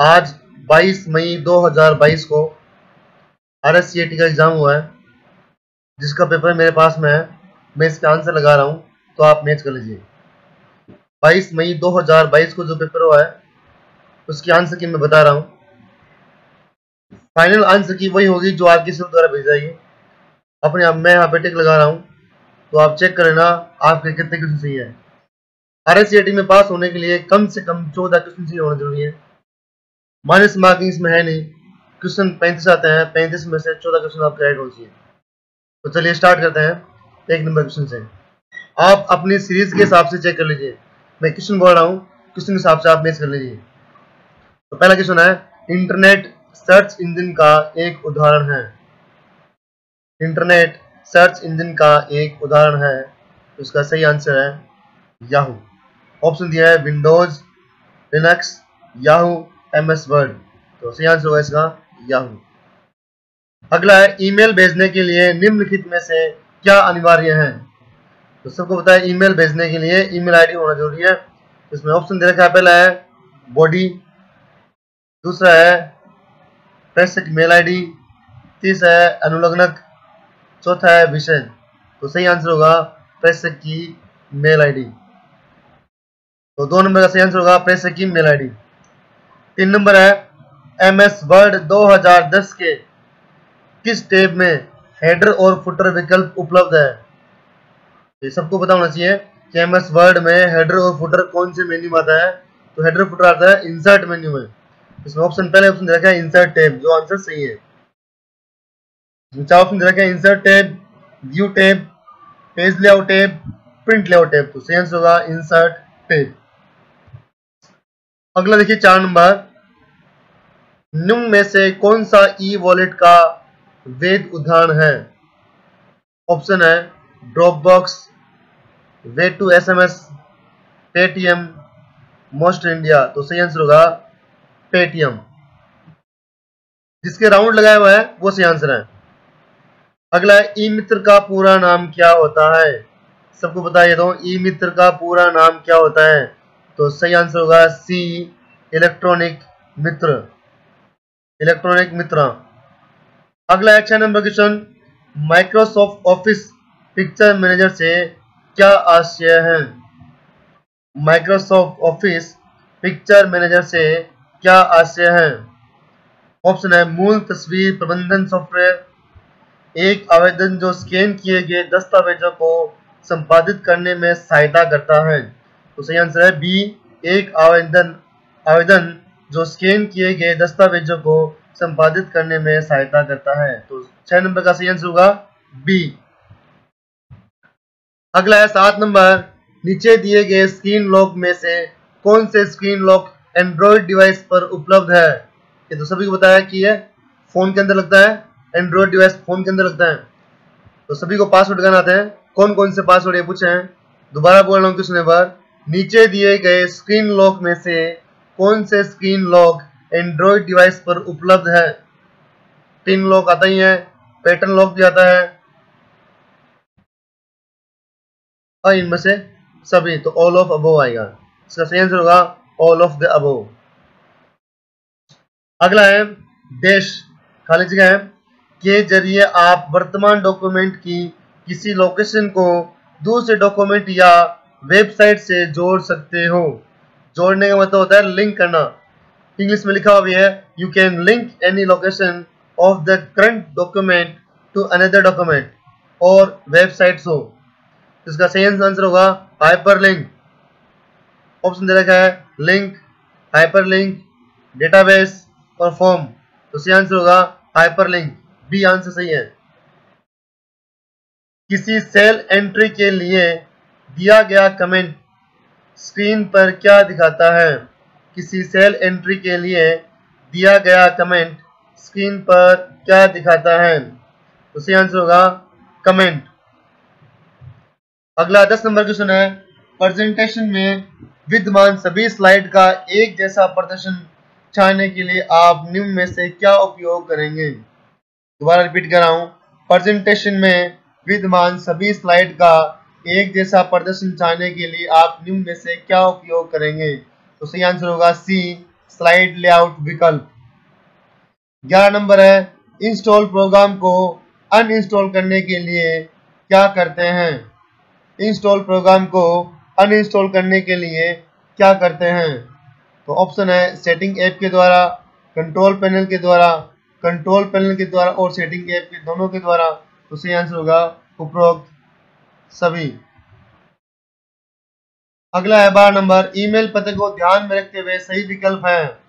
आज 22 मई 2022 को RSCAT का एग्जाम हुआ है, जिसका पेपर मेरे पास में है। मैं इसका आंसर लगा रहा हूँ, तो आप मैच कर लीजिए। 22 मई 2022 को जो पेपर हुआ है उसकी आंसर की मैं बता रहा हूँ। फाइनल आंसर की वही होगी जो आपकी सिर्फ द्वारा भेज जाएगी। अपने आप मैं यहाँ पे टिक लगा रहा हूँ, तो आप चेक कर लेना आपके कितने क्वेश्चन सही है। RSCAT में पास होने के लिए कम से कम 14 क्वेश्चन सही होना जरूरी है। माइनस मार्किंग इसमें है नहीं। क्वेश्चन 35 आते हैं, 35 में से 14 क्वेश्चन आपके राइट होने चाहिए। तो चलिए स्टार्ट करते हैं 1 नंबर क्वेश्चन से। आप अपनी सीरीज के हिसाब से चेक कर लीजिए। मैं क्वेश्चन बोल रहा हूँ, क्वेश्चन के हिसाब से आप मैच कर लीजिए। तो पहला क्वेश्चन है, इंटरनेट सर्च इंजन का एक उदाहरण है। इंटरनेट सर्च इंजन का एक उदाहरण है, तो इसका सही आंसर है याहू। ऑप्शन दिया है Windows, Linux, Yahoo, MS word. तो सही आंसर होगा इसका याहू। अगला है, ईमेल भेजने के लिए निम्नलिखित में से क्या अनिवार्य है। तो सबको पता है ईमेल भेजने के लिए ईमेल आईडी होना जरूरी है। इसमें ऑप्शन दे रखा है, पहला है बॉडी, दूसरा है प्रेषक मेल आईडी, तीसरा है अनुलग्नक, चौथा है विषय। तो सही आंसर होगा प्रेषक की मेल आईडी। तो 2 नंबर का सही आंसर होगा प्रेषक की मेल आईडी। 3 नंबर है, MS वर्ड 2010 के किस टैब में हेडर और फुटर विकल्प उपलब्ध है। ये सबको पता होना चाहिए कि MS वर्ड में हेडर और फुटर कौन से मेन्यू में आता है। तो हेडर फुटर आता है इंसर्ट मेन्यू में। इसमें पहले ऑप्शन दे रखा है इंसर्ट टैब, जो आंसर सही है। ऑप्शन दे रखा है insert tab, view tab, page layout tab, print layout tab. तो सही आंसर होगा इंसर्ट टैब। अगला देखिए 4 नंबर, निम्न में से कौन सा ई वॉलेट का वैध उदाहरण है। ऑप्शन है Dropbox, way to SMS, Paytm, most India. तो सही आंसर होगा पेटीएम। जिसके राउंड लगाया हुआ है वो सही आंसर है। अगला है, ई मित्र का पूरा नाम क्या होता है। सबको पता है तो ई मित्र का पूरा नाम क्या होता है। तो सही आंसर होगा C, इलेक्ट्रॉनिक मित्र, इलेक्ट्रॉनिक मित्र। अगला है 6 number question, Microsoft office picture manager से क्या आशय है। माइक्रोसॉफ्ट ऑफिस पिक्चर मैनेजर से क्या आशय है। ऑप्शन है मूल तस्वीर प्रबंधन सॉफ्टवेयर, एक आवेदन जो स्कैन किए गए दस्तावेजों को संपादित करने में सहायता करता है। तो सही आंसर है B, एक आवेदन जो स्कैन किए गए दस्तावेजों को संपादित करने में सहायता करता है। तो 6 नंबर का सही आंसर होगा B। अगला है 7 नंबर, नीचे दिए गए स्क्रीन लॉक में से कौन से स्क्रीन लॉक एंड्रॉइड डिवाइस पर उपलब्ध है। ये तो सभी को बताया कि ये फोन के अंदर लगता है, एंड्रॉइड डिवाइस फोन के अंदर लगता है। तो सभी को पासवर्ड लगाना आता है। कौन कौन से पासवर्ड ये पूछे हैं, दोबारा बोल रहा हूँ क्वेश्चन पर, नीचे दिए गए स्क्रीन लॉक में से कौन से स्क्रीन लॉक एंड्रॉइड डिवाइस पर उपलब्ध है। पिन लॉक आता ही है, पैटर्न लॉक भी आता है, और इनमें से सभी। तो ऑल ऑफ अबोव आएगा। इसका सही आंसर होगा ऑल ऑफ द अबोव। अगला है डैश खाली जगह है के जरिए आप वर्तमान डॉक्यूमेंट की किसी लोकेशन को दूसरे डॉक्यूमेंट या वेबसाइट से जोड़ सकते हो। जोड़ने का मतलब होता है लिंक करना। इंग्लिश में लिखा हुआ भी है, you can link any location of the current document to another document और वेबसाइट हो। इसका सही आंसर होगा हाइपरलिंक। ऑप्शन दे रखा है लिंक, हाइपरलिंक, डेटाबेस और फॉर्म। तो सही आंसर होगा हाइपरलिंक, बी आंसर सही है। किसी सेल एंट्री के लिए दिया गया कमेंट स्क्रीन पर क्या दिखाता है। किसी सेल एंट्री के लिए दिया गया कमेंट स्क्रीन पर क्या दिखाता है। तो सही आंसर होगा कमेंट। अगला 10 नंबर क्वेश्चन है, प्रेजेंटेशन में विद्यमान सभी स्लाइड का एक जैसा प्रदर्शन चाहने के लिए आप निम्न में से क्या उपयोग करेंगे। दोबारा रिपीट कर रहा हूं, प्रेजेंटेशन में विद्यमान सभी स्लाइड का एक जैसा प्रदर्शन चाहने के लिए आप निम्न में से क्या उपयोग करेंगे। तो सही आंसर होगा C, स्लाइड लेआउट विकल्प। 11 नंबर है इंस्टॉल प्रोग्राम को अनइंस्टॉल करने के लिए क्या करते हैं। इंस्टॉल प्रोग्राम को अनइंस्टॉल करने के लिए क्या करते हैं। तो ऑप्शन है सेटिंग ऐप के द्वारा, कंट्रोल पैनल के द्वारा, कंट्रोल पैनल के द्वारा और सेटिंग ऐप के दोनों के द्वारा। तो सही आंसर होगा उपरोक्त सभी। अगला है 12 नंबर ईमेल पते को ध्यान में रखते हुए सही विकल्प हैं।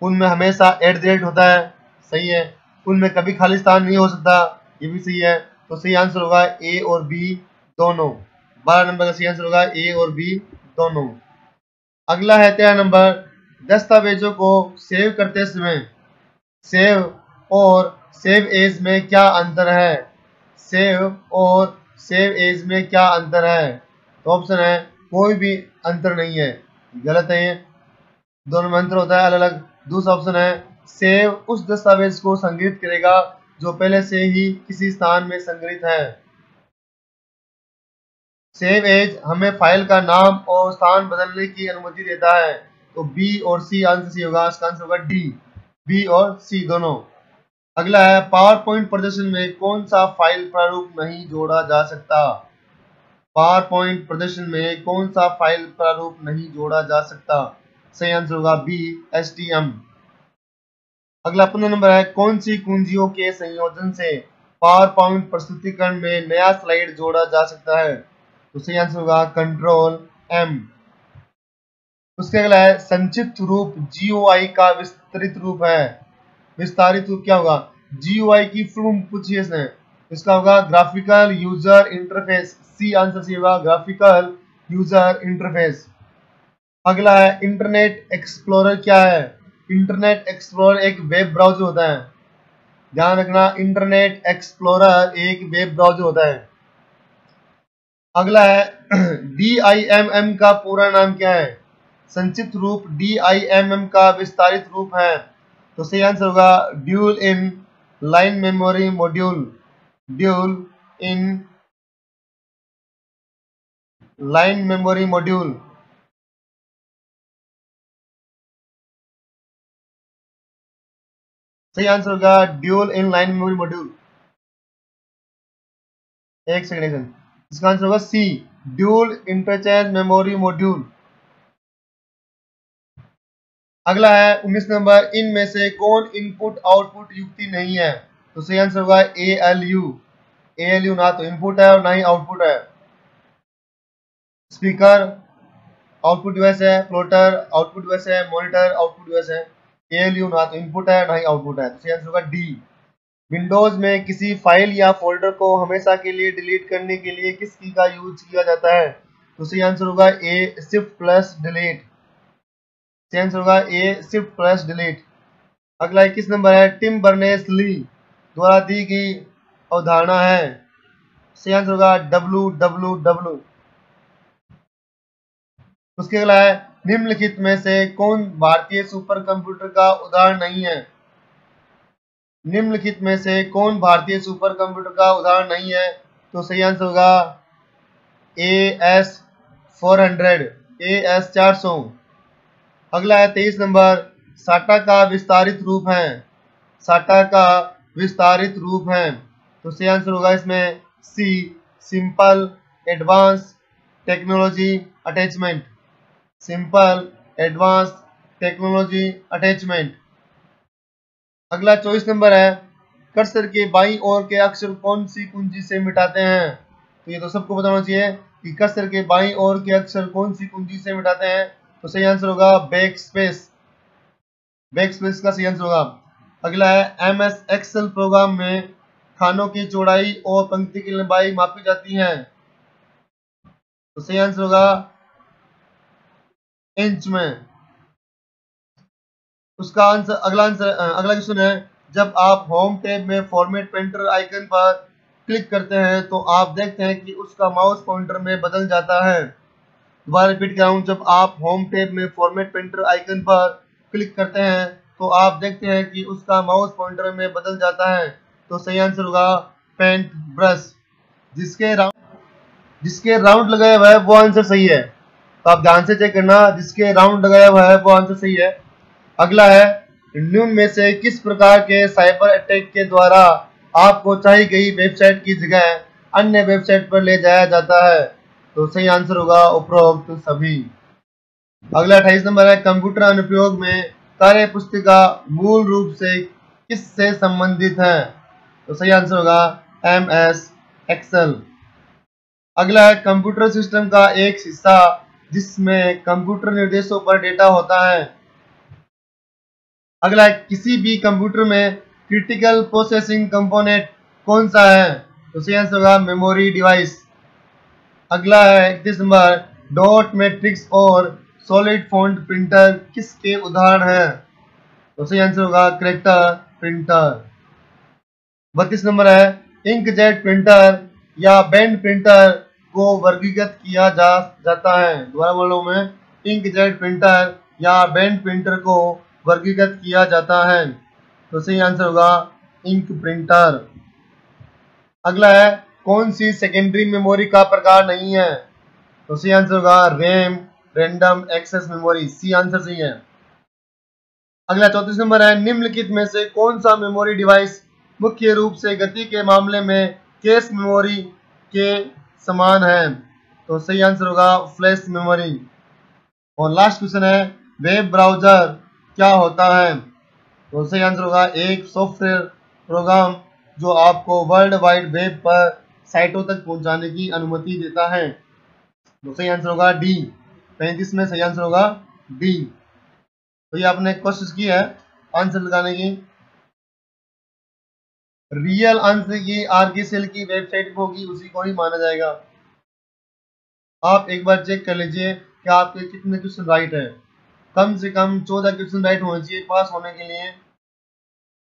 उनमें हमेशा @ होता है, सही है। उनमें कभी खाली स्थान नहीं हो सकता, ये भी सही है। तो सही आंसर होगा ए और बी दोनों। 12 नंबर का सही आंसर होगा ए और बी दोनों। अगला है 13 नंबर दस्तावेजों को सेव करते समय सेव और सेव एज में क्या अंतर है। सेव और सेव एज में क्या अंतर है। तो ऑप्शन है कोई भी अंतर नहीं है, गलत है ये, दोनों में अंतर होता है अलग अलग। दूसरा ऑप्शन है सेव उस दस्तावेज को संग्रहित करेगा जो पहले से ही किसी स्थान में संग्रहित है। सेव एज हमें फाइल का नाम और स्थान बदलने की अनुमति देता है। तो बी और सी आंसर सी होगा, इसका आंसर होगा डी, बी और सी दोनों। अगला है पावर पॉइंट प्रदर्शन में कौन सा फाइल प्रारूप नहीं जोड़ा जा सकता। पावर पॉइंट प्रदर्शन में कौन सा फाइल प्रारूप नहीं जोड़ा जा सकता। सही आंसर होगा बी HTML। अगला 15 नंबर है कौन सी कुंजियों के संयोजन से पावर पॉइंट प्रस्तुतिकरण में नया स्लाइड जोड़ा जा सकता है। तो सही आंसर होगा Ctrl+M। उसके अगला है संक्षिप्त रूप GUI का विस्तृत रूप है। विस्तारित रूप क्या होगा। GUI की फुल पूछिए इसने, इसका होगा graphical user interface. C answer C होगा ग्राफिकल यूजर इंटरफेस। अगला है इंटरनेट एक्सप्लोरर क्या है। इंटरनेट एक्सप्लोरर एक वेब ब्राउज़र होता है, ध्यान रखना, इंटरनेट एक्सप्लोरर एक वेब ब्राउज़र होता है। अगला है DIMM का पूरा नाम क्या है। संक्षिप्त रूप DIMM का विस्तारित रूप है। तो सही आंसर होगा dual in line memory module. Dual in line memory module. सही आंसर होगा dual in line memory module. एक सेकंड, इसका आंसर होगा सी, ड्यूल इंटरचेंज मेमोरी मॉड्यूल। अगला है 19 नंबर इनमें से कौन इनपुट आउटपुट युक्ति नहीं है। तो सही आंसर होगा ALU। ALU ना तो इनपुट है और ना ही आउटपुट है। स्पीकर आउटपुट डिवाइस है, प्लॉटर आउटपुट डिवाइस है, मॉनिटर आउटपुट डिवाइस है। ALU ना तो इनपुट है ना ही आउटपुट है। तो सही आंसर होगा डी। विंडोज में किसी फाइल या फोल्डर को हमेशा के लिए डिलीट करने के लिए किस की का यूज किया जाता है। तो सही आंसर होगा ए Shift+Delete। सही आंसर होगा ए Shift+Delete। अगला 21 नंबर है टिम बर्नेस-ली द्वारा दी गई अवधारणा है। सही आंसर होगा WWW। उसके अगला है निम्नलिखित में से कौन भारतीय सुपर कंप्यूटर का उदाहरण नहीं है। निम्नलिखित में से कौन भारतीय सुपर कंप्यूटर का उदाहरण नहीं है। तो सही आंसर होगा AS400, AS400। अगला है 23 नंबर साटा का विस्तारित रूप है। साटा का विस्तारित रूप है। तो सही आंसर होगा इसमें C, simple advance technology attachment. Simple advance technology attachment. अगला 24 नंबर है कर्सर के बाईं ओर के अक्षर कौन सी कुंजी से मिटाते हैं। तो ये तो सबको पता होना चाहिए कि कर्सर के बाईं ओर के अक्षर कौन सी कुंजी से मिटाते हैं। तो सही आंसर होगा बैक स्पेस। बैक स्पेस का सही आंसर होगा। अगला है MS Excel प्रोग्राम में खानों की चौड़ाई और पंक्ति की लंबाई मापी जाती है। तो सही आंसर होगा इंच में। उसका आंसर अगला क्वेश्चन है जब आप होम टैब में फॉर्मेट पेंटर आइकन पर क्लिक करते हैं तो आप देखते हैं कि उसका माउस पॉइंटर में बदल जाता है। दोबारा रिपीट कर रहा हूं, जब आप होम टैब में फॉर्मेट पेंटर आइकन पर क्लिक करते हैं तो आप देखते हैं कि उसका माउस पॉइंटर में बदल जाता है। तो सही आंसर होगा पेंट ब्रश। जिसके राउंड लगाया हुआ है वो आंसर सही है। तो आप ध्यान से चेक करना, जिसके राउंड लगाया हुआ है वो आंसर सही है। अगला है, निम्न में से किस प्रकार के साइबर अटैक के द्वारा आपको चाहिए गई वेबसाइट की जगह अन्य वेबसाइट पर ले जाया जाता है? तो सही आंसर होगा उपरोक्त सभी। अगला 28 नंबर है, कंप्यूटर अनुप्रयोग में कार्य पुस्तिका मूल रूप से किससे संबंधित है? तो सही आंसर होगा MS एक्सेल। अगला है, कंप्यूटर सिस्टम का एक हिस्सा जिसमें कंप्यूटर निर्देशों पर डेटा होता है। अगला है, किसी भी कंप्यूटर में क्रिटिकल प्रोसेसिंग कंपोनेंट कौन सा है? तो सही आंसर होगा मेमोरी डिवाइस। अगला है 31 नंबर, डॉट मैट्रिक्स और सॉलिड फॉन्ट प्रिंटर किसके उदाहरण हैं? तो सही आंसर होगा कैरेक्टर प्रिंटर। 32 नंबर है, इंकजेट प्रिंटर या बैंड प्रिंटर को वर्गीकृत किया जाता है। दोबारा बोलो मैं, इंकजेट प्रिंटर या बैंड प्रिंटर को वर्गीकृत किया जाता है। तो सही आंसर होगा इंक प्रिंटर। अगला है, कौन सी सेकेंडरी मेमोरी का प्रकार नहीं है? तो सही आंसर होगा RAM, random access memory. C answer सही है। अगला 34 नंबर है, निम्नलिखित में से कौन सा मेमोरी डिवाइस मुख्य रूप से गति के मामले में कैश मेमोरी के समान है? तो सही आंसर होगा फ्लैश मेमोरी। और लास्ट क्वेश्चन है, वेब ब्राउजर क्या होता है? तो सही आंसर होगा एक सॉफ्टवेयर प्रोग्राम जो आपको वर्ल्ड वाइड वेब पर साइटों तक पहुंचाने की अनुमति देता है। तो सही आंसर होगा डी। 35 में सही आंसर होगा डी। तो ये आपने कोशिश की है आंसर लगाने की। रियल आंसर की आरकेसेल की वेबसाइट होगी, उसी को ही माना जाएगा। आप एक बार चेक कर लीजिए कि आपके कितने क्वेश्चन राइट है। कम से कम 14 क्वेश्चन राइट होने चाहिए पास होने के लिए।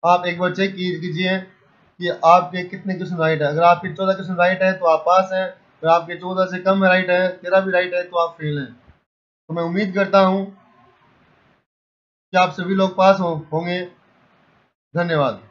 आप एक बार चेक कीजिए कि आपके कितने क्वेश्चन राइट है। अगर आपके 14 क्वेश्चन राइट है तो आप पास हैं, अगर आपके 14 से कम राइट है, 13 भी राइट है, तो आप फेल हैं। तो मैं उम्मीद करता हूँ कि आप सभी लोग पास होंगे। धन्यवाद।